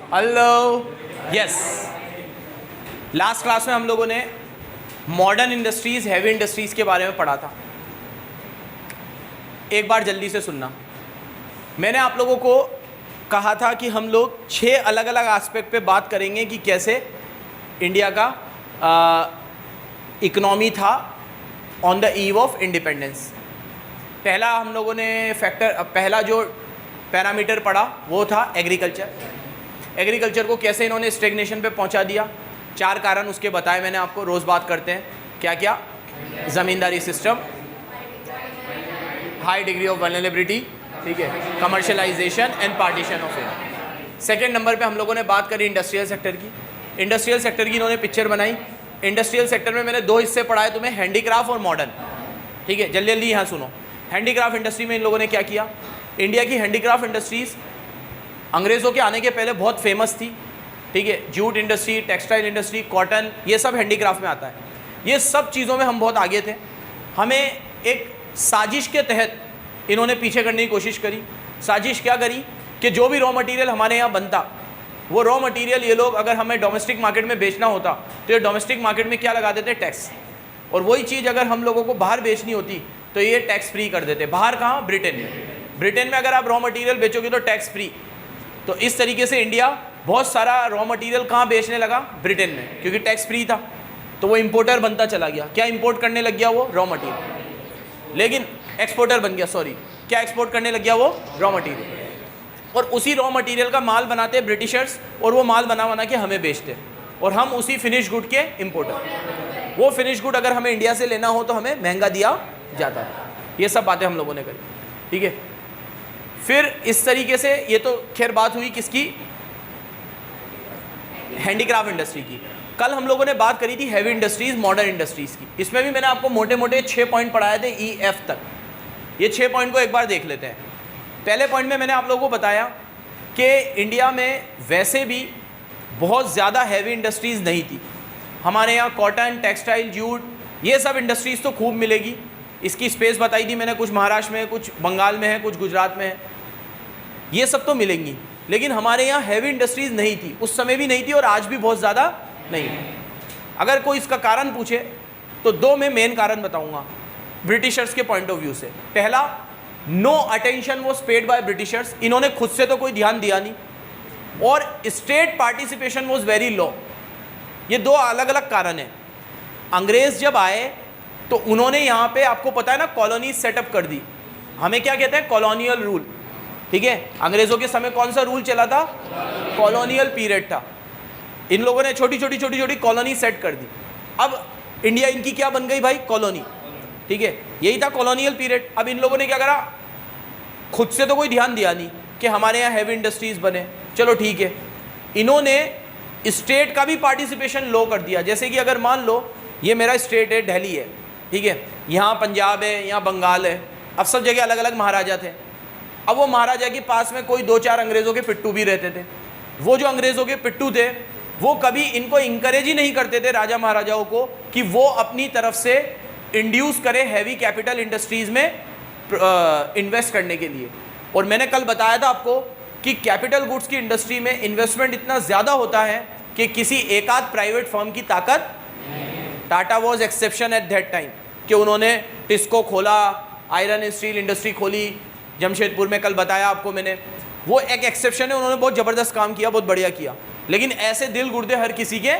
Hello, yes. Last class में हम लोगों ने मॉडर्न इंडस्ट्रीज, हैवी इंडस्ट्रीज के बारे में पढ़ा था। एक बार जल्दी से सुनना। मैंने आप लोगों को कहा था कि हम लोग 6 अलग अलग एस्पेक्ट पे बात करेंगे कि कैसे इंडिया का इकोनॉमी था on the eve of independence. पहला हम लोगों ने पहला जो पैरामीटर पढ़ा वो था एग्रीकल्चर। एग्रीकल्चर को कैसे इन्होंने स्टेग्नेशन पे पहुंचा दिया। 4 कारण उसके बताए मैंने आपको, रोज़ बात करते हैं। क्या क्या? Zamindari system, high degree of vulnerability, ठीक है, commercialisation and partition of India. Second number पे हम लोगों ने बात करी इंडस्ट्रियल सेक्टर की। इंडस्ट्रियल सेक्टर की इन्होंने पिक्चर बनाई। इंडस्ट्रियल सेक्टर में मैंने 2 हिस्से पढ़ाए तुम्हें, हैंडीक्राफ्ट और मॉडर्न, ठीक है। जल्दी जल्दी यहाँ सुनो। हैंडीक्राफ्ट इंडस्ट्री में इन लोगों ने क्या किया? इंडिया की हैंडीक्राफ्ट इंडस्ट्रीज़ अंग्रेज़ों के आने के पहले बहुत फेमस थी, ठीक है। Jute industry, textile industry, cotton, ये सब हैंडीक्राफ्ट में आता है। ये सब चीज़ों में हम बहुत आगे थे। हमें एक साजिश के तहत इन्होंने पीछे करने की कोशिश करी। साजिश क्या करी कि जो भी रॉ मटेरियल हमारे यहाँ बनता, वो रॉ मटेरियल ये लोग अगर हमें डोमेस्टिक मार्केट में बेचना होता तो ये डोमेस्टिक मार्केट में क्या लगा देते? टैक्स। और वही चीज़ अगर हम लोगों को बाहर बेचनी होती तो ये टैक्स फ्री कर देते। बाहर कहाँ? ब्रिटेन में। ब्रिटेन में अगर आप रॉ मटेरियल बेचोगे तो टैक्स फ्री। तो इस तरीके से इंडिया बहुत सारा रॉ मटेरियल कहाँ बेचने लगा? ब्रिटेन में, क्योंकि टैक्स फ्री था। तो वो इंपोर्टर बनता चला गया। क्या इंपोर्ट करने लग गया? वो रॉ मटेरियल। लेकिन एक्सपोर्टर बन गया, सॉरी। क्या एक्सपोर्ट करने लग गया? वो रॉ मटेरियल। और उसी रॉ मटेरियल का माल बनाते ब्रिटिशर्स, और वो माल बना बना के हमें बेचते, और हम उसी फिनिश गुड के इंपोर्टर। वो फिनिश गुड अगर हमें इंडिया से लेना हो तो हमें महंगा दिया जाता है। ये सब बातें हम लोगों ने करी, ठीक है। फिर इस तरीके से ये तो खैर बात हुई किसकी? हैंडीक्राफ्ट इंडस्ट्री की। कल हम लोगों ने बात करी थी हैवी इंडस्ट्रीज, मॉडर्न इंडस्ट्रीज की। इसमें भी मैंने आपको मोटे मोटे 6 पॉइंट पढ़ाए थे, EF तक। ये 6 पॉइंट को एक बार देख लेते हैं। पहले पॉइंट में मैंने आप लोगों को बताया कि इंडिया में वैसे भी बहुत ज़्यादा हैवी इंडस्ट्रीज़ नहीं थी। हमारे यहाँ कॉटन, टेक्सटाइल, जूट, ये सब इंडस्ट्रीज़ तो खूब मिलेगी। इसकी स्पेस बताई थी मैंने, कुछ महाराष्ट्र में, कुछ बंगाल में है, कुछ गुजरात में है, ये सब तो मिलेंगी। लेकिन हमारे यहाँ हैवी इंडस्ट्रीज़ नहीं थी, उस समय भी नहीं थी और आज भी बहुत ज़्यादा नहीं है। अगर कोई इसका कारण पूछे तो 2 में मेन कारण बताऊँगा ब्रिटिशर्स के पॉइंट ऑफ व्यू से। पहला, no attention was paid by Britishers. इन्होंने खुद से तो कोई ध्यान दिया नहीं, और state participation was very low. ये 2 अलग अलग कारण हैं। अंग्रेज़ जब आए तो उन्होंने यहाँ पे, आपको पता है ना, कॉलोनी सेटअप कर दी। हमें क्या कहते हैं? कॉलोनियल रूल, ठीक है। अंग्रेज़ों के समय कौन सा रूल चला था? कॉलोनियल पीरियड था। इन लोगों ने छोटी छोटी कॉलोनी सेट कर दी। अब इंडिया इनकी क्या बन गई भाई? कॉलोनी, ठीक है। यही था कॉलोनियल पीरियड। अब इन लोगों ने क्या करा? खुद से तो कोई ध्यान दिया नहीं कि हमारे यहाँ हैवी इंडस्ट्रीज़ बने, चलो ठीक है। इन्होंने स्टेट का भी पार्टिसिपेशन लो कर दिया। जैसे कि अगर मान लो ये मेरा स्टेट है, दिल्ली है, ठीक है, यहाँ पंजाब है, यहाँ बंगाल है। अब सब जगह अलग अलग महाराजा थे। अब वो महाराजा के पास में कोई 2-4 अंग्रेज़ों के पिट्टू भी रहते थे। वो जो अंग्रेज़ों के पिट्टू थे वो कभी इनको इंकरेज ही नहीं करते थे, राजा महाराजाओं को, कि वो अपनी तरफ से इंड्यूस करे हैवी कैपिटल इंडस्ट्रीज़ में इन्वेस्ट करने के लिए। और मैंने कल बताया था आपको कि कैपिटल गुड्स की इंडस्ट्री में इन्वेस्टमेंट इतना ज़्यादा होता है कि किसी एक आध प्राइवेट फर्म की ताकत। Tata was exception at that time, कि उन्होंने टिस्को खोला, आयरन एंड स्टील इंडस्ट्री खोली जमशेदपुर में, कल बताया आपको मैंने। वो एक एक्सेप्शन है, उन्होंने बहुत ज़बरदस्त काम किया, बहुत बढ़िया किया। लेकिन ऐसे दिल गुर्दे हर किसी के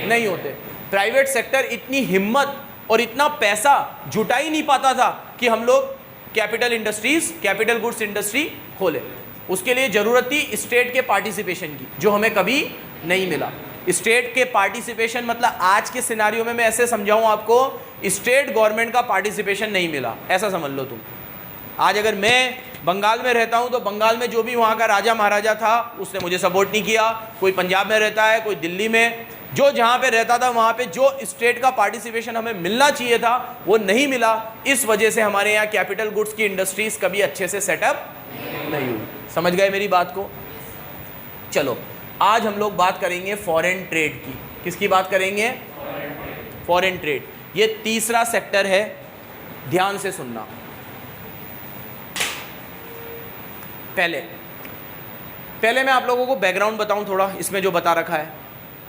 नहीं होते। प्राइवेट सेक्टर इतनी हिम्मत और इतना पैसा जुटा ही नहीं पाता था कि हम लोग capital industries, capital goods industry खोले। उसके लिए ज़रूरत थी स्टेट के पार्टिसिपेशन की, जो हमें कभी नहीं मिला। स्टेट के पार्टिसिपेशन मतलब आज के सिनारियो में मैं ऐसे समझाऊं आपको, स्टेट गवर्नमेंट का पार्टिसिपेशन नहीं मिला, ऐसा समझ लो तुम। आज अगर मैं बंगाल में रहता हूं तो बंगाल में जो भी वहां का राजा महाराजा था उसने मुझे सपोर्ट नहीं किया। कोई पंजाब में रहता है, कोई दिल्ली में, जो जहां पे रहता था वहां पे जो स्टेट का पार्टिसिपेशन हमें मिलना चाहिए था वो नहीं मिला। इस वजह से हमारे यहाँ कैपिटल गुड्स की इंडस्ट्रीज कभी अच्छे से सेटअप नहीं हुई। समझ गए मेरी बात को? चलो आज हम लोग बात करेंगे फॉरेन ट्रेड की। किसकी बात करेंगे? Foreign trade. ये तीसरा सेक्टर है, ध्यान से सुनना। पहले पहले मैं आप लोगों को बैकग्राउंड बताऊं थोड़ा, इसमें जो बता रखा है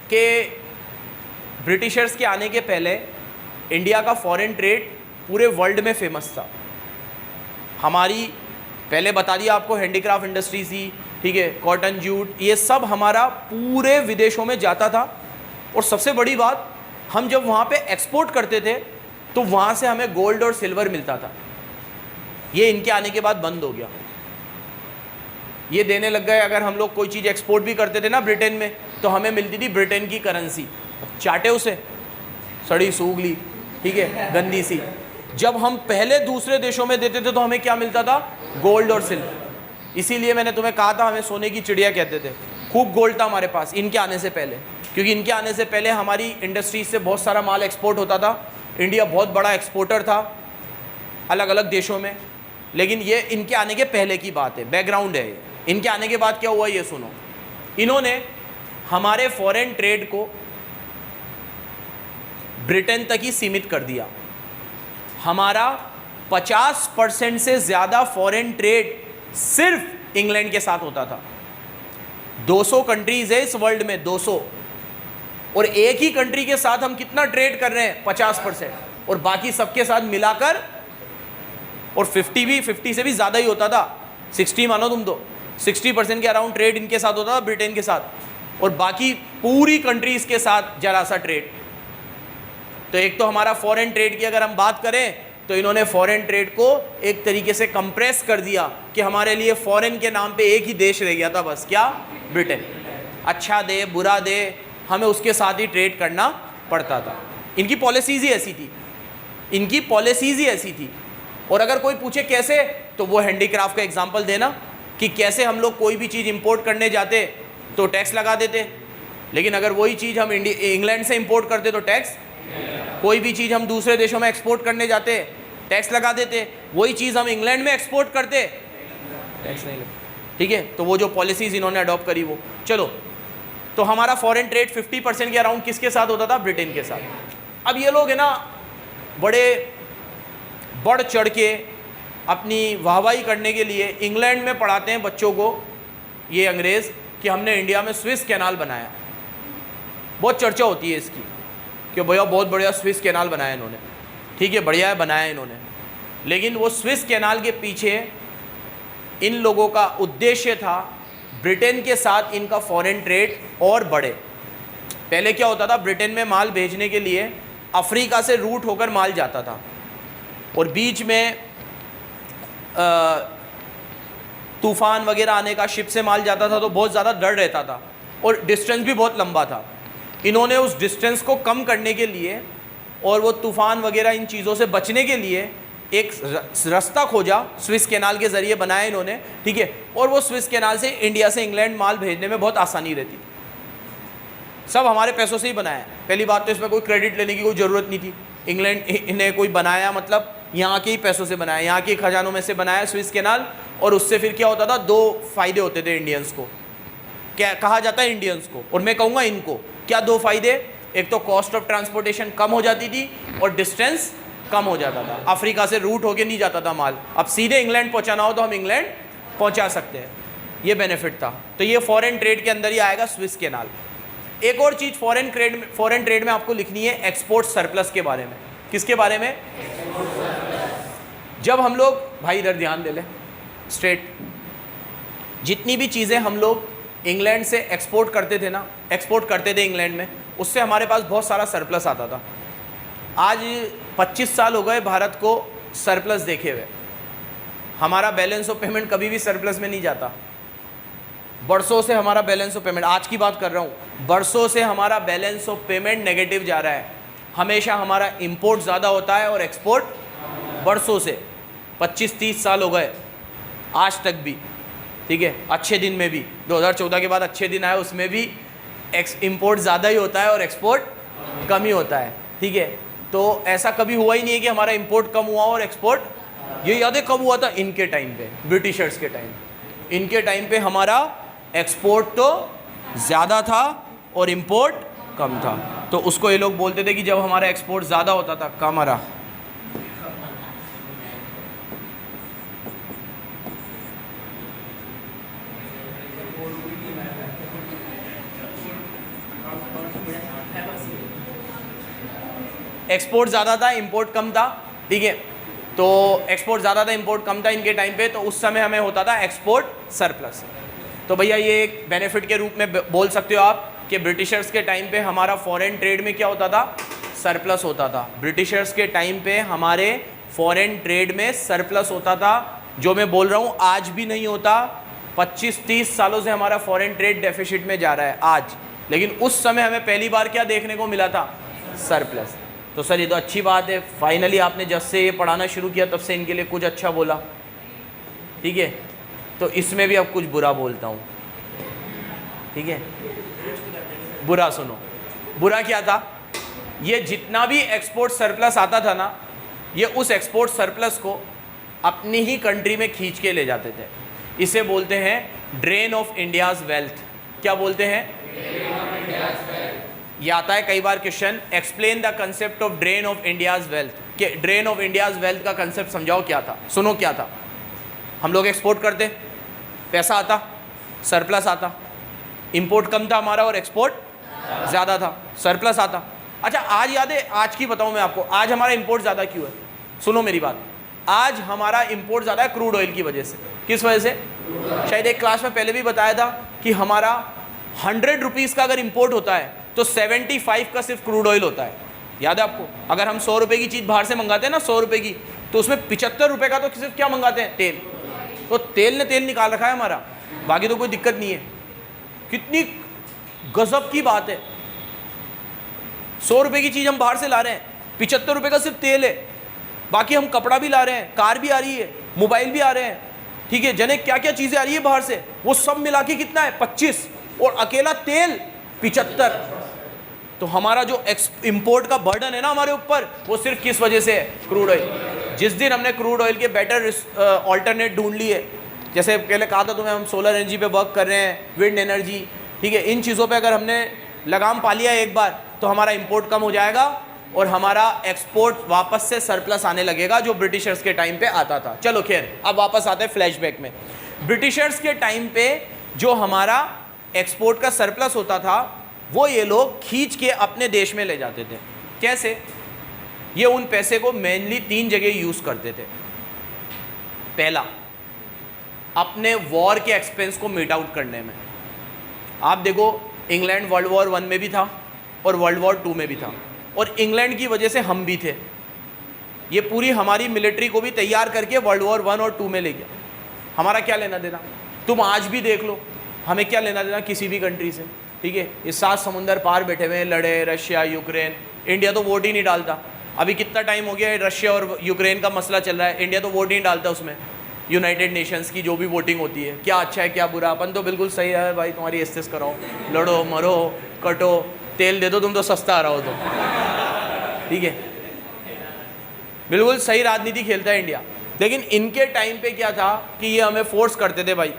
कि ब्रिटिशर्स के आने के पहले इंडिया का फॉरेन ट्रेड पूरे वर्ल्ड में फेमस था। हमारी पहले बता दिया आपको हैंडीक्राफ्ट इंडस्ट्रीज थी, ठीक है, कॉटन जूट, ये सब हमारा पूरे विदेशों में जाता था। और सबसे बड़ी बात, हम जब वहाँ पे एक्सपोर्ट करते थे तो वहाँ से हमें गोल्ड और सिल्वर मिलता था। ये इनके आने के बाद बंद हो गया, ये देने लग गए। अगर हम लोग कोई चीज़ एक्सपोर्ट भी करते थे ना ब्रिटेन में, तो हमें मिलती थी ब्रिटेन की करेंसी। चाटे उसे, सड़ी सूगली, ठीक है, गंदी सी। जब हम पहले दूसरे देशों में देते थे तो हमें क्या मिलता था? गोल्ड और सिल्वर। इसीलिए मैंने तुम्हें कहा था हमें सोने की चिड़िया कहते थे। खूब गोल्ड था हमारे पास इनके आने से पहले, क्योंकि इनके आने से पहले हमारी इंडस्ट्रीज से बहुत सारा माल एक्सपोर्ट होता था। इंडिया बहुत बड़ा एक्सपोर्टर था अलग अलग देशों में। लेकिन ये इनके आने के पहले की बात है, बैकग्राउंड है ये। इनके आने के बाद क्या हुआ ये सुनो। इन्होंने हमारे फॉरेन ट्रेड को ब्रिटेन तक ही सीमित कर दिया। हमारा 50% से ज़्यादा फॉरेन ट्रेड सिर्फ इंग्लैंड के साथ होता था। 200 कंट्रीज है इस वर्ल्ड में, 200, और एक ही कंट्री के साथ हम कितना ट्रेड कर रहे हैं? 50%। और बाकी सबके साथ मिलाकर, और 50 से भी ज़्यादा ही होता था, 60 मानो तुम तो, 60% के अराउंड ट्रेड इनके साथ होता था ब्रिटेन के साथ, और बाकी पूरी कंट्रीज़ के साथ जरा सा ट्रेड। तो एक तो हमारा फॉरेन ट्रेड की अगर हम बात करें तो इन्होंने फॉरेन ट्रेड को एक तरीके से कंप्रेस कर दिया कि हमारे लिए फॉरेन के नाम पे एक ही देश रह गया था बस, क्या? ब्रिटेन। अच्छा दे बुरा दे, हमें उसके साथ ही ट्रेड करना पड़ता था। इनकी पॉलिसीज़ ही ऐसी थी, इनकी पॉलिसीज़ ही ऐसी थी। और अगर कोई पूछे कैसे, तो वो हैंडीक्राफ्ट का एग्जांपल देना कि कैसे हम लोग कोई भी चीज़ इंपोर्ट करने जाते तो टैक्स लगा देते, लेकिन अगर वही चीज़ हम इंग्लैंड से इंपोर्ट करते तो टैक्स, कोई भी चीज़ हम दूसरे देशों में एक्सपोर्ट करने जाते टैक्स लगा देते, वही चीज़ हम इंग्लैंड में एक्सपोर्ट करते टैक्स नहीं लगता। ठीक है, तो वो जो पॉलिसीज़ इन्होंने अडॉप्ट करी वो। चलो, तो हमारा फॉरेन ट्रेड 50% के अराउंड किसके साथ होता था? ब्रिटेन के साथ। अब ये लोग है ना बड़े बढ़ चढ़ के अपनी वाहवाही करने के लिए इंग्लैंड में पढ़ाते हैं बच्चों को, ये अंग्रेज़, कि हमने इंडिया में स्विस कैनाल बनाया। बहुत चर्चा होती है इसकी कि भैया बहुत बढ़िया स्विस कैनाल बनाया इन्होंने। ठीक है, बढ़िया है, बनाया इन्होंने, लेकिन वो स्विस कैनाल के पीछे इन लोगों का उद्देश्य था ब्रिटेन के साथ इनका फॉरेन ट्रेड और बढ़े। पहले क्या होता था, ब्रिटेन में माल भेजने के लिए अफ्रीका से रूट होकर माल जाता था, और बीच में तूफ़ान वगैरह आने का, शिप से माल जाता था तो बहुत ज़्यादा डर रहता था, और डिस्टेंस भी बहुत लंबा था। इन्होंने उस डिस्टेंस को कम करने के लिए और वो तूफ़ान वगैरह इन चीज़ों से बचने के लिए एक रास्ता खोजा, स्विस कैनाल के ज़रिए बनाया इन्होंने। ठीक है, और वो स्विस कैनाल से इंडिया से इंग्लैंड माल भेजने में बहुत आसानी रहती थी। सब हमारे पैसों से ही बनाया है। पहली बात तो इसमें कोई क्रेडिट लेने की कोई ज़रूरत नहीं थी। इंग्लैंड इन्हें कोई बनाया मतलब यहाँ के ही पैसों से बनाया, यहाँ के खजानों में से बनाया स्विस कैनाल। और उससे फिर क्या होता था, दो फ़ायदे होते थे इंडियंस को, क्या कहा जाता है इंडियंस को, और मैं कहूँगा इनको। क्या दो फ़ायदे? एक तो कॉस्ट ऑफ ट्रांसपोर्टेशन कम हो जाती थी और डिस्टेंस कम हो जाता था। अफ्रीका से रूट होके नहीं जाता था माल, अब सीधे इंग्लैंड पहुँचाना हो तो हम इंग्लैंड पहुँचा सकते हैं, ये बेनिफिट था। तो ये फॉरेन ट्रेड के अंदर ही आएगा स्विस कैनाल। एक और चीज़ फॉरेन ट्रेड में आपको लिखनी है, एक्सपोर्ट सरप्लस के बारे में। किसके बारे में? जब हम लोग, भाई इधर ध्यान दे ले स्ट्रेट, जितनी भी चीज़ें हम लोग इंग्लैंड से एक्सपोर्ट करते थे ना, एक्सपोर्ट करते थे इंग्लैंड में, उससे हमारे पास बहुत सारा सरप्लस आता था। आज 25 साल हो गए भारत को सरप्लस देखे हुए। हमारा बैलेंस ऑफ पेमेंट कभी भी सरप्लस में नहीं जाता। बरसों से हमारा बैलेंस ऑफ पेमेंट, आज की बात कर रहा हूँ, बरसों से हमारा बैलेंस ऑफ पेमेंट नेगेटिव जा रहा है। हमेशा हमारा इंपोर्ट ज़्यादा होता है और एक्सपोर्ट, बरसों से 25-30 साल हो गए आज तक भी। ठीक है, अच्छे दिन में भी 2014 के बाद अच्छे दिन आए, उसमें भी इंपोर्ट ज़्यादा ही होता है और एक्सपोर्ट कम ही होता है। ठीक है, तो ऐसा कभी हुआ ही नहीं है कि हमारा इंपोर्ट कम हुआ और एक्सपोर्ट, ये याद है कब हुआ था? इनके टाइम पे, ब्रिटिशर्स के टाइम। इनके टाइम पे हमारा एक्सपोर्ट तो ज़्यादा था और इंपोर्ट कम था। तो उसको ये लोग बोलते थे कि जब हमारा एक्सपोर्ट ज़्यादा होता था, कम आ रहा। एक्सपोर्ट ज़्यादा था, इंपोर्ट कम था, ठीक है। तो एक्सपोर्ट ज़्यादा था, इंपोर्ट कम था इनके टाइम पे, तो उस समय हमें होता था एक्सपोर्ट सरप्लस। तो भैया ये एक बेनिफिट के रूप में बोल सकते हो आप कि ब्रिटिशर्स के टाइम पे हमारा फॉरेन ट्रेड में क्या होता था, सरप्लस होता था। ब्रिटिशर्स के टाइम पे हमारे फॉरेन ट्रेड में सरप्लस होता था, जो मैं बोल रहा हूँ आज भी नहीं होता। 25-30 सालों से हमारा फॉरेन ट्रेड डेफिसिट में जा रहा है आज, लेकिन उस समय हमें पहली बार क्या देखने को मिला था, सरप्लस। तो सर ये तो अच्छी बात है, फाइनली आपने जब से ये पढ़ाना शुरू किया तब से इनके लिए कुछ अच्छा बोला, ठीक है। तो इसमें भी अब कुछ बुरा बोलता हूँ, ठीक है। बुरा सुनो, बुरा क्या था, ये जितना भी एक्सपोर्ट सरप्लस आता था ना, ये उस एक्सपोर्ट सरप्लस को अपनी ही कंट्री में खींच के ले जाते थे। इसे बोलते हैं ड्रेन ऑफ इंडियाज वेल्थ। क्या बोलते हैं, ये आता है कई बार question, explain the concept of drain of India's wealth. कि ड्रेन ऑफ इंडियाज वेल्थ का कंसेप्ट समझाओ क्या था। सुनो क्या था, हम लोग एक्सपोर्ट करते, पैसा आता, सरप्लस आता, इंपोर्ट कम था हमारा और एक्सपोर्ट ज़्यादा था, सरप्लस आता। अच्छा आज याद है, आज की बताऊं मैं आपको, आज हमारा इंपोर्ट ज़्यादा क्यों है। सुनो मेरी बात, आज हमारा इंपोर्ट ज़्यादा है क्रूड ऑयल की वजह से। किस वजह से, शायद एक क्लास में पहले भी बताया था कि हमारा 100 रुपीज़ का अगर इंपोर्ट होता है तो 75 का सिर्फ क्रूड ऑयल होता है। याद है आपको, अगर हम 100 रुपये की चीज़ बाहर से मंगाते हैं ना, 100 रुपये की, तो उसमें 75 रुपये का तो सिर्फ क्या मंगाते हैं, तेल। तो तेल ने तेल निकाल रखा है हमारा, बाकी तो कोई दिक्कत नहीं है। कितनी गजब की बात है, 100 रुपये की चीज़ हम बाहर से ला रहे हैं, 75 रुपये का सिर्फ तेल है, बाकी हम कपड़ा भी ला रहे हैं, कार भी आ रही है, मोबाइल भी आ रहे हैं, ठीक है, जने क्या क्या चीज़ें आ रही है बाहर से, वो सब मिला के कितना है 25, और अकेला तेल 75। तो हमारा जो इंपोर्ट का बर्डन है ना हमारे ऊपर, वो सिर्फ किस वजह से है, क्रूड ऑयल। जिस दिन हमने क्रूड ऑयल के बेटर ऑल्टरनेट ढूंढ लिए, जैसे पहले कहा था तुम्हें, हम सोलर एनर्जी पे वर्क कर रहे हैं, विंड एनर्जी, ठीक है, इन चीज़ों पे अगर हमने लगाम पा लिया एक बार, तो हमारा इंपोर्ट कम हो जाएगा और हमारा एक्सपोर्ट वापस से सरप्लस आने लगेगा, जो ब्रिटिशर्स के टाइम पे आता था। चलो खैर, अब वापस आते हैं फ्लैशबैक में। ब्रिटिशर्स के टाइम पे जो हमारा एक्सपोर्ट का सरप्लस होता था, वो ये लोग खींच के अपने देश में ले जाते थे। कैसे, ये उन पैसे को मेनली 3 जगह यूज़ करते थे। पहला, अपने वॉर के एक्सपेंस को मीट आउट करने में। आप देखो, इंग्लैंड वर्ल्ड वॉर 1 में भी था और वर्ल्ड वॉर 2 में भी था, और इंग्लैंड की वजह से हम भी थे। ये पूरी हमारी मिलिट्री को भी तैयार करके वर्ल्ड वॉर 1 और 2 में ले गया। हमारा क्या लेना देना, तुम आज भी देख लो, हमें क्या लेना देना किसी भी कंट्री से, ठीक है। ये 7 समुंदर पार बैठे हुए हैं, लड़े, रशिया, यूक्रेन। इंडिया तो वोट ही नहीं डालता। अभी कितना टाइम हो गया है, रशिया और यूक्रेन का मसला चल रहा है, इंडिया तो वोट ही नहीं डालता उसमें। यूनाइटेड नेशंस की जो भी वोटिंग होती है, क्या अच्छा है क्या बुरा, अपन तो बिल्कुल सही है भाई, तुम्हारी एसेस कराओ, लड़ो मरो कटो, तेल दे दो तुम तो सस्ता आ रहा हो तो, ठीक है, बिल्कुल सही राजनीति खेलता है इंडिया। लेकिन इनके टाइम पे क्या था कि ये हमें फोर्स करते थे भाई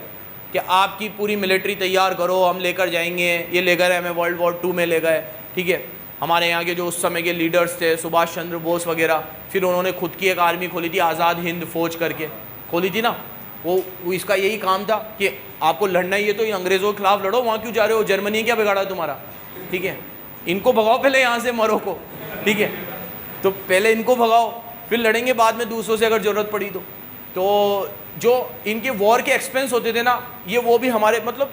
कि आपकी पूरी मिलिट्री तैयार करो, हम लेकर जाएंगे। ये ले गए हमें वर्ल्ड वॉर 2 में ले गए, ठीक है। हमारे यहाँ के जो उस समय के लीडर्स थे, सुभाष चंद्र बोस वगैरह, फिर उन्होंने खुद की एक आर्मी खोली थी, आज़ाद हिंद फौज करके खोली थी ना। वो इसका यही काम था कि आपको लड़ना ही है तो इन अंग्रेज़ों के खिलाफ लड़ो, वहाँ क्यों जा रहे हो, जर्मनी क्या बिगाड़ा तुम्हारा, ठीक है। इनको भगाओ पहले यहाँ से, मरो को, ठीक है। तो पहले इनको भगाओ, फिर लड़ेंगे बाद में दूसरों से अगर ज़रूरत पड़ी तो जो इनके वॉर के एक्सपेंस होते थे ना, ये वो भी हमारे, मतलब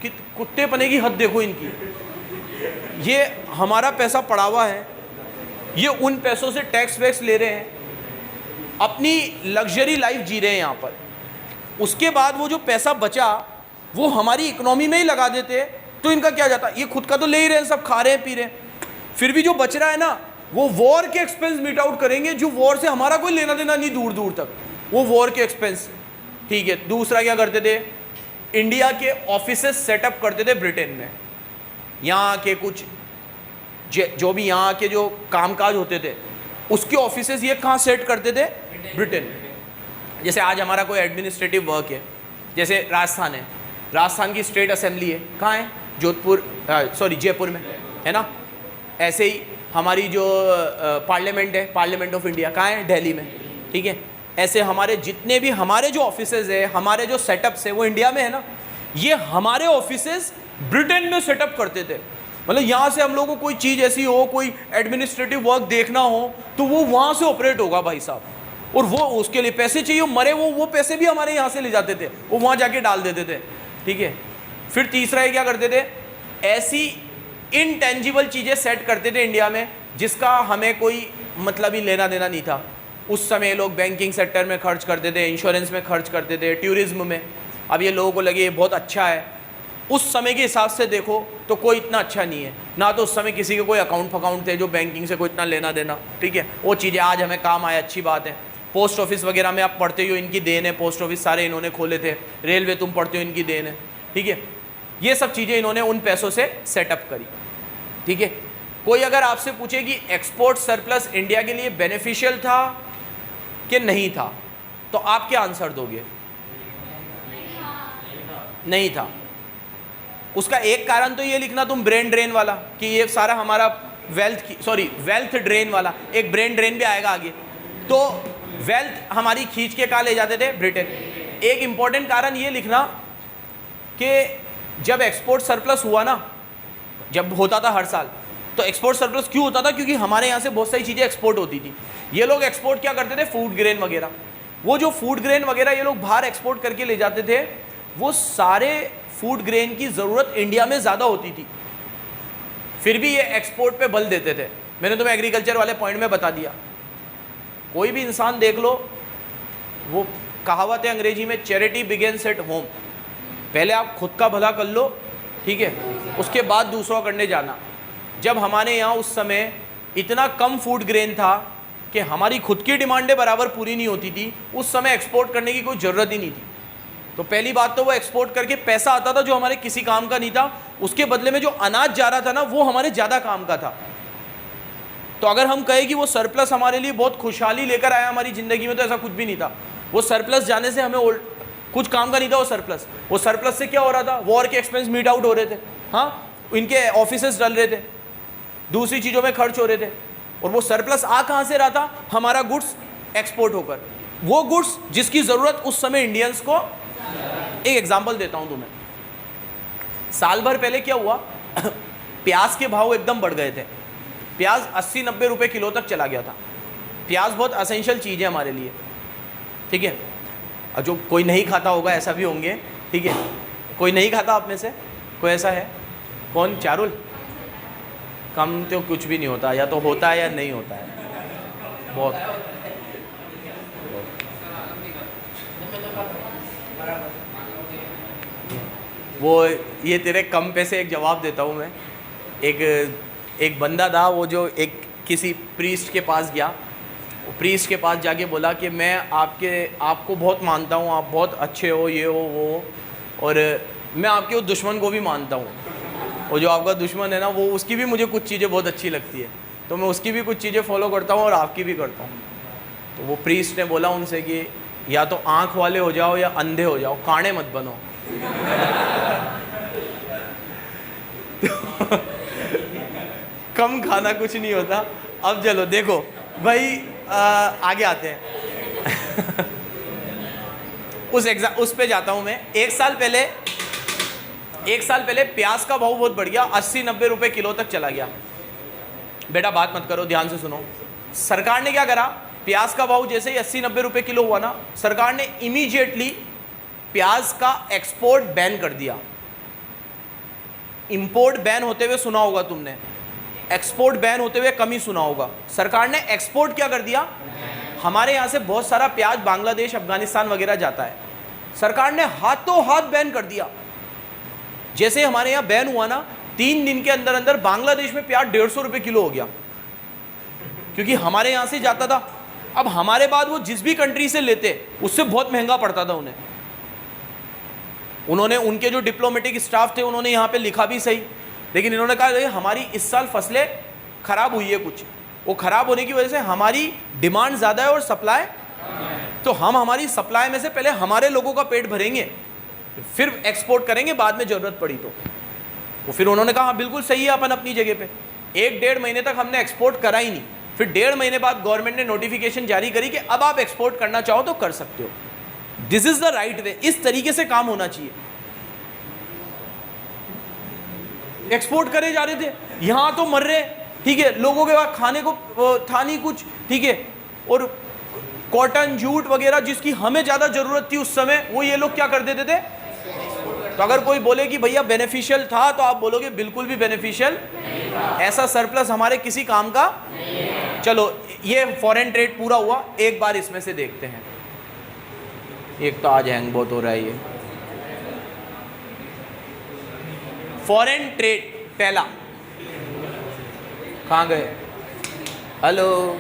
कि कुत्ते पने की हद देखो इनकी। ये हमारा पैसा पड़ा हुआ है, ये उन पैसों से टैक्स वैक्स ले रहे हैं, अपनी लग्जरी लाइफ जी रहे हैं यहाँ पर। उसके बाद वो जो पैसा बचा वो हमारी इकोनॉमी में ही लगा देते, तो इनका क्या जाता, ये खुद का तो ले ही रहे हैं, सब खा रहे हैं पी रहे हैं, फिर भी जो बच रहा है ना वो वॉर के एक्सपेंस मीट आउट करेंगे, जो वॉर से हमारा कोई लेना देना नहीं दूर दूर तक, वो वॉर के एक्सपेंस, ठीक है। दूसरा क्या करते थे, इंडिया के ऑफिसेस सेटअप करते थे ब्रिटेन में। यहाँ के कुछ जो भी यहाँ के जो कामकाज होते थे उसके ऑफिसेस ये कहाँ सेट करते थे, ब्रिटेन। जैसे आज हमारा कोई एडमिनिस्ट्रेटिव वर्क है, जैसे राजस्थान है, राजस्थान की स्टेट असेंबली है, कहाँ है, जयपुर में है ना। ऐसे ही हमारी जो पार्लियामेंट है, पार्लियामेंट ऑफ इंडिया कहाँ है, दिल्ली में, ठीक है। ऐसे हमारे जितने भी हमारे जो ऑफिसेज है, हमारे जो सेटअप्स है वो इंडिया में है ना। ये हमारे ऑफिसेज ब्रिटेन में सेटअप करते थे, मतलब यहाँ से हम लोग को कोई चीज़ ऐसी हो, कोई एडमिनिस्ट्रेटिव वर्क देखना हो, तो वो वहाँ से ऑपरेट होगा भाई साहब, और वो उसके लिए पैसे चाहिए, मरे वो पैसे भी हमारे यहाँ से ले जाते थे, वो वहाँ जाके डाल देते थे, ठीक है। फिर तीसरा ये क्या करते थे, ऐसी इनटेंजिबल चीज़ें सेट करते थे इंडिया में जिसका हमें कोई मतलब ही लेना देना नहीं था। उस समय लोग बैंकिंग सेक्टर में खर्च करते थे, इंश्योरेंस में खर्च करते थे, टूरिज्म में। अब ये लोगों को लगे ये बहुत अच्छा है, उस समय के हिसाब से देखो तो कोई इतना अच्छा नहीं है ना। तो उस समय किसी के कोई अकाउंट थे जो बैंकिंग से कोई इतना लेना देना, ठीक है। वो चीज़ें आज हमें काम आए, अच्छी बात है। पोस्ट ऑफिस वगैरह में आप पढ़ते हो, इनकी देन है, पोस्ट ऑफिस सारे इन्होंने खोले थे। रेलवे तुम पढ़ते हो, इनकी देन है, ठीक है। ये सब चीज़ें इन्होंने उन पैसों से सेटअप करी, ठीक है। कोई अगर आपसे पूछे कि एक्सपोर्ट सरप्लस इंडिया के लिए बेनिफिशियल था कि नहीं था, तो आप क्या आंसर दोगे? नहीं था। उसका एक कारण तो ये लिखना तुम ब्रेन ड्रेन वाला, कि ये सारा हमारा वेल्थ ड्रेन वाला, एक ब्रेन ड्रेन भी आएगा आगे। तो वेल्थ हमारी खींच के कहाँ ले जाते थे? ब्रिटेन। एक इंपॉर्टेंट कारण ये लिखना कि जब एक्सपोर्ट सरप्लस हुआ ना, जब होता था हर साल, तो एक्सपोर्ट सरप्लस क्यों होता था? क्योंकि हमारे यहाँ से बहुत सारी चीज़ें एक्सपोर्ट होती थी। ये लोग एक्सपोर्ट क्या करते थे? फूड ग्रेन वगैरह। वो जो फूड ग्रेन वगैरह ये लोग बाहर एक्सपोर्ट करके ले जाते थे, वो सारे फूड ग्रेन की ज़रूरत इंडिया में ज़्यादा होती थी, फिर भी ये एक्सपोर्ट पे बल देते थे। मैंने तुम्हें एग्रीकल्चर वाले पॉइंट में बता दिया। कोई भी इंसान देख लो, वो कहावत है अंग्रेजी में, चैरिटी बिगिंस एट होम। पहले आप खुद का भला कर लो, ठीक है, उसके बाद दूसरों करने जाना। जब हमारे यहाँ उस समय इतना कम फूड ग्रेन था कि हमारी खुद की डिमांडें बराबर पूरी नहीं होती थी, उस समय एक्सपोर्ट करने की कोई ज़रूरत ही नहीं थी। तो पहली बात तो वो एक्सपोर्ट करके पैसा आता था जो हमारे किसी काम का नहीं था, उसके बदले में जो अनाज जा रहा था ना, वो हमारे ज़्यादा काम का था। तो अगर हम कहें कि वो सरप्लस हमारे लिए बहुत खुशहाली लेकर आया हमारी ज़िंदगी में, तो ऐसा कुछ भी नहीं था। वो सरप्लस जाने से हमें कुछ काम का नहीं था। वो सरप्लस से क्या हो रहा था? वॉर के एक्सपेंस मीट आउट हो रहे थे, हाँ, इनके ऑफिसेस डल रहे थे, दूसरी चीज़ों में खर्च हो रहे थे। और वो सरप्लस आ कहाँ से रहा था? हमारा गुड्स एक्सपोर्ट होकर। वो गुड्स जिसकी ज़रूरत उस समय इंडियंस को। एक एग्जांपल देता हूं तुम्हें। साल भर पहले क्या हुआ, प्याज के भाव एकदम बढ़ गए थे। प्याज 80-90 रुपए किलो तक चला गया था। प्याज बहुत असेंशियल चीज़ है हमारे लिए, ठीक है। और जो कोई नहीं खाता होगा, ऐसा भी होंगे, ठीक है। कोई नहीं खाता आप में से? कोई ऐसा है? कौन? चारुल? कम तो कुछ भी नहीं होता, या तो होता है या नहीं होता है, बहुत। वो ये तेरे कम पे से एक जवाब देता हूँ मैं। एक बंदा था, वो जो एक किसी प्रीस्ट के पास गया। वो प्रीस्ट के पास जाके बोला कि मैं आपको बहुत मानता हूँ, आप बहुत अच्छे हो, ये हो वो हो, और मैं आपके उस दुश्मन को भी मानता हूँ, और जो आपका दुश्मन है ना, वो उसकी भी मुझे कुछ चीज़ें बहुत अच्छी लगती है, तो मैं उसकी भी कुछ चीज़ें फॉलो करता हूँ और आपकी भी करता हूँ। तो वो प्रीस्ट ने बोला उनसे कि या तो आँख वाले हो जाओ या अंधे हो जाओ, काणे मत बनो। कम खाना कुछ नहीं होता। अब चलो देखो भाई, आगे आते हैं। उस पे जाता हूं मैं। एक साल पहले प्याज का भाव बहुत बढ़ गया, 80-90 रुपए किलो तक चला गया। बेटा बात मत करो, ध्यान से सुनो। सरकार ने क्या करा, प्याज का भाव जैसे ही 80-90 रुपए किलो हुआ ना, सरकार ने इमीडिएटली प्याज का एक्सपोर्ट बैन कर दिया। इंपोर्ट बैन होते हुए सुना होगा तुमने, एक्सपोर्ट बैन होते हुए कम ही सुना होगा। सरकार ने एक्सपोर्ट क्या कर दिया, हमारे यहाँ से बहुत सारा प्याज बांग्लादेश, अफगानिस्तान वगैरह जाता है, सरकार ने हाथों हाथ बैन कर दिया। जैसे हमारे यहाँ बैन हुआ ना, 3 दिन के अंदर अंदर बांग्लादेश में प्याज 150 रुपये किलो हो गया, क्योंकि हमारे यहाँ से जाता था। अब हमारे बाद वो जिस भी कंट्री से लेते, उससे बहुत महंगा पड़ता था उन्हें। उन्होंने, उनके जो डिप्लोमेटिक स्टाफ थे, उन्होंने यहाँ पे लिखा भी सही, लेकिन इन्होंने कहा हमारी इस साल फसलें खराब हुई है कुछ, वो खराब होने की वजह से हमारी डिमांड ज़्यादा है और सप्लाई, तो हम हमारी सप्लाई में से पहले हमारे लोगों का पेट भरेंगे, फिर एक्सपोर्ट करेंगे बाद में ज़रूरत पड़ी तो। वो फिर उन्होंने कहा हाँ बिल्कुल सही है, अपन अपनी जगह पे। 1-1.5 महीने तक हमने एक्सपोर्ट करा ही नहीं। फिर 1.5 महीने बाद गवर्नमेंट ने नोटिफिकेशन जारी करी कि अब आप एक्सपोर्ट करना चाहो तो कर सकते हो। This is the right way, इस तरीके से काम होना चाहिए। एक्सपोर्ट करे जा रहे थे, यहाँ तो मर रहे, ठीक है, लोगों के पास खाने को था नहीं कुछ, ठीक है, और कॉटन जूट वगैरह जिसकी हमें ज़्यादा ज़रूरत थी उस समय, वो ये लोग क्या कर देते थे। तो अगर कोई बोले कि भैया बेनिफिशियल था, तो आप बोलोगे बिल्कुल भी बेनिफिशियल, ऐसा सरप्लस हमारे किसी काम का। चलो ये फॉरेन ट्रेड पूरा हुआ, एक बार इसमें से देखते हैं। एक तो आज हैंग बहुत हो रहा है ये फॉरेन ट्रेड। पहला कहाँ गए, हेलो,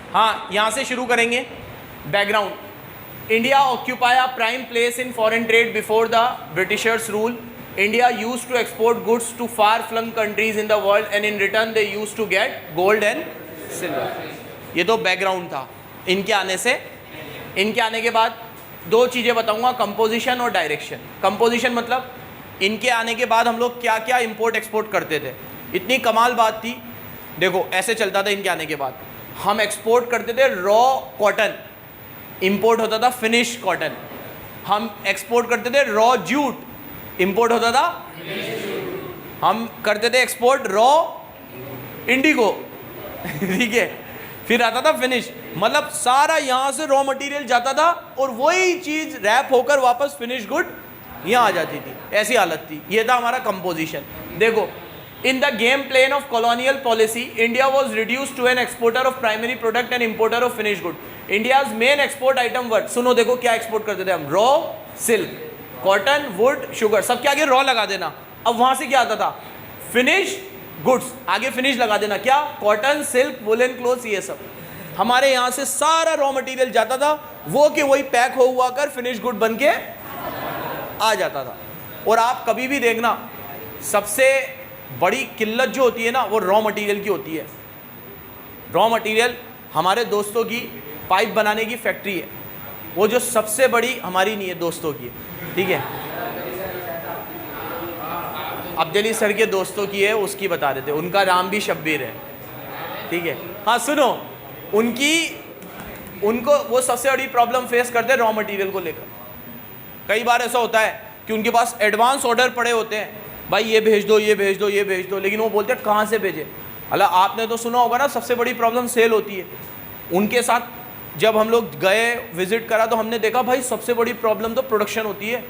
हाँ यहाँ से शुरू करेंगे। Background, India occupy a prime place in foreign trade before the Britishers rule. India used to export goods to far flung countries in the world and in return they used to get gold and silver. ये तो background था इनके आने से। इनके आने के बाद दो चीज़ें बताऊंगा, कंपोजिशन और डायरेक्शन। कंपोजिशन मतलब इनके आने के बाद हम लोग क्या क्या इंपोर्ट एक्सपोर्ट करते थे। इतनी कमाल बात थी, देखो ऐसे चलता था। इनके आने के बाद हम एक्सपोर्ट करते थे रॉ कॉटन, इंपोर्ट होता था फिनिश कॉटन। हम एक्सपोर्ट करते थे रॉ जूट, इंपोर्ट होता था। हम करते थे एक्सपोर्ट रॉ इंडिगो, ठीक है, फिर आता था फिनिश। मतलब सारा यहाँ से रॉ मटेरियल जाता था और वही चीज़ रैप होकर वापस फिनिश गुड यहाँ आ जाती थी। ऐसी हालत थी। ये था हमारा कंपोजिशन। देखो, in the game plan of colonial policy, India was reduced to an exporter of primary product and importer of finished good. India's main export item were, सुनो देखो क्या एक्सपोर्ट करते थे हम, raw silk, cotton, would, sugar, सब के आगे raw लगा देना। अब वहां से क्या आता था, फिनिश गुड्स, आगे फिनिश लगा देना, क्या, कॉटन, सिल्क, वुलन क्लोथ्स, ये सब हमारे यहाँ से सारा रॉ मटेरियल जाता था, वो कि वही पैक हो हुआ कर फिनिश गुड बन के आ जाता था। और आप कभी भी देखना, सबसे बड़ी किल्लत जो होती है ना, वो रॉ मटेरियल की होती है। रॉ मटेरियल, हमारे दोस्तों की पाइप बनाने की फैक्ट्री है, वो जो सबसे बड़ी हमारी नहीं है, दोस्तों की है, ठीक है, अब्दली सर के दोस्तों की है, उसकी बता रहे थे, उनका नाम भी शब्बीर है, ठीक है। हाँ सुनो, उनको वो सबसे बड़ी प्रॉब्लम फेस करते हैं रॉ मटेरियल को लेकर। कई बार ऐसा होता है कि उनके पास एडवांस ऑर्डर पड़े होते हैं, भाई ये भेज दो, ये भेज दो, ये भेज दो, लेकिन वो बोलते हैं कहाँ से भेजे। अल्लाह, आपने तो सुना होगा ना, सबसे बड़ी प्रॉब्लम सेल होती है। उनके साथ जब हम लोग गए, विजिट करा, तो हमने देखा भाई सबसे बड़ी प्रॉब्लम तो प्रोडक्शन होती है।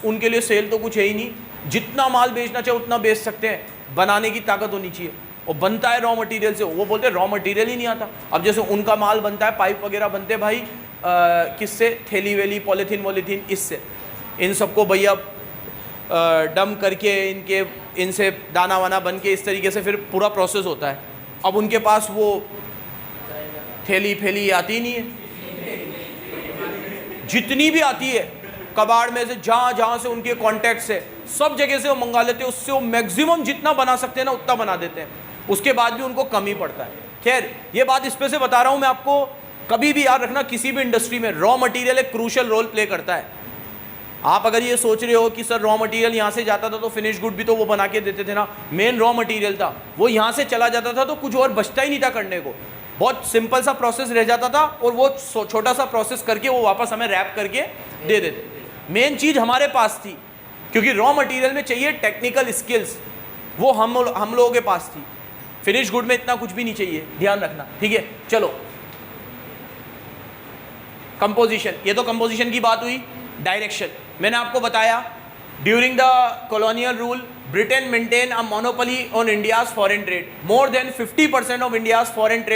उनके लिए सेल तो कुछ है ही नहीं, जितना माल बेचना चाहे उतना बेच सकते हैं, बनाने की ताकत होनी चाहिए, और बनता है रॉ मटेरियल से। वो बोलते हैं रॉ मटेरियल ही नहीं आता। अब जैसे उनका माल बनता है, पाइप वगैरह बनते हैं भाई किससे, थैली वेली, पॉलीथीन वॉलीथीन, इससे। इन सबको भैया डम करके इनसे दाना वाना बन के इस तरीके से फिर पूरा प्रोसेस होता है। अब उनके पास वो थैली फैली आती नहीं है, जितनी भी आती है कबाड़ में से, जहाँ से उनके कॉन्टैक्ट्स है, सब जगह से वो मंगा लेते हैं। उससे वो मैक्सिमम जितना बना सकते हैं ना उतना बना देते हैं, उसके बाद भी उनको कमी पड़ता है। खैर, ये बात इस पे से बता रहा हूँ मैं आपको, कभी भी याद रखना, किसी भी इंडस्ट्री में रॉ मटेरियल एक क्रूशियल रोल प्ले करता है। आप अगर ये सोच रहे हो कि सर रॉ मटेरियल यहाँ से जाता था तो फिनिश गुड भी तो वो बना के देते थे ना, मेन रॉ मटेरियल था, वो यहाँ से चला जाता था तो कुछ और बचता ही नहीं था करने को। बहुत सिंपल सा प्रोसेस रह जाता था और वो छोटा सा प्रोसेस करके वो वापस हमें रैप करके दे देते। मेन चीज़ हमारे पास थी, क्योंकि रॉ मटेरियल में चाहिए टेक्निकल स्किल्स, वो हम लोगों के पास थी। फिनिश गुड में इतना कुछ भी नहीं चाहिए, ध्यान रखना, ठीक है। चलो, कंपोजिशन, ये तो कंपोजिशन की बात हुई। डायरेक्शन, मैंने आपको बताया, during the colonial rule Britain maintain a monopoly on India's foreign trade. More than 50% of India's foreign trade